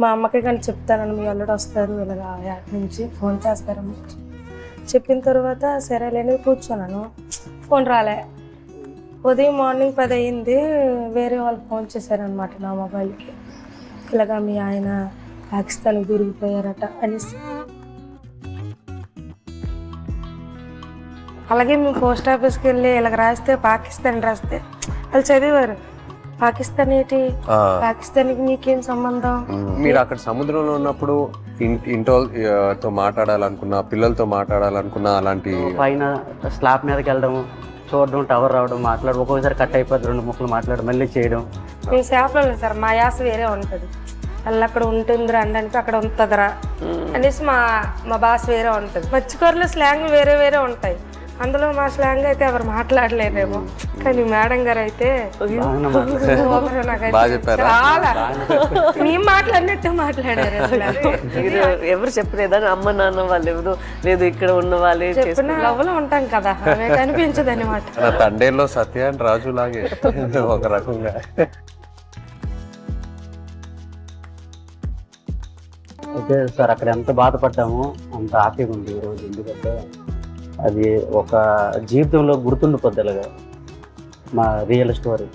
మా అమ్మకి కానీ చెప్తానని మీ అల్లుడు వస్తారు ఇలాగా యాడ్ నుంచి ఫోన్ చేస్తారని చెప్పిన తర్వాత సరేలేని కూర్చున్నాను. ఫోన్ రాలే. ఉదయం మార్నింగ్ 10 అయింది, వేరే వాళ్ళు ఫోన్ చేశారనమాట నా మొబైల్కి. ఇలాగా మీ ఆయన పాకిస్తాన్కి దొరికిపోయారట అనేసి. అలాగే మేము పోస్ట్ ఆఫీస్కి వెళ్ళి ఇలాగ రాస్తే పాకిస్తాన్ రాస్తే వాళ్ళు చదివారు. పాకిస్తాన్ ఏంటి, పాకిస్తాన్కి మీకేం సంబంధం? మీరు అక్కడ సముద్రంలో ఉన్నప్పుడు ఇంటితో మాట్లాడాలనుకున్నా, పిల్లలతో మాట్లాడాలనుకున్నా, అలాంటి పైన స్లాబ్ మీదకి వెళ్ళడం, చూడడం, టవర్ రావడం, మాట్లాడడం, ఒక్కొక్కసారి కట్ అయిపోతుంది, 2 ముక్కలు మాట్లాడడం, మళ్ళీ చేయడం. మేము సేఫ్లో లేదు సార్, మా యాస వేరే ఉంటుంది. వాళ్ళు అక్కడ ఉంటుందిరా అనడానికి అక్కడ ఉంటుందిరా అనేసి మా భాష వేరే ఉంటుంది. మత్స్యకారుల స్లాంగ్ వేరే వేరే ఉంటాయి. అందులో మా స్లాంగ్ అయితే ఎవరు మాట్లాడలేరేమో, కానీ మేడం గారు అయితే చాలా మేము మాట్లాడినట్టు మాట్లాడారు. ఎవరు చెప్పలేదా? అమ్మ నాన్న వాళ్ళు ఎవరు లేదు, ఇక్కడ ఉన్న వాళ్ళే చెప్పిన లవ్లో ఉంటాం కదా, అవి కనిపించదు అనమాట. తండేల్లో సత్య అండ్ రాజు లాగే ఒక రకంగా. అయితే సార్ అక్కడ ఎంత బాధపడ్డామో అంత హ్యాపీగా ఉంది ఈరోజు. ఎందుకంటే అది ఒక జీవితంలో గుర్తుండిపోద్దలుగా మా రియల్ స్టోరీ.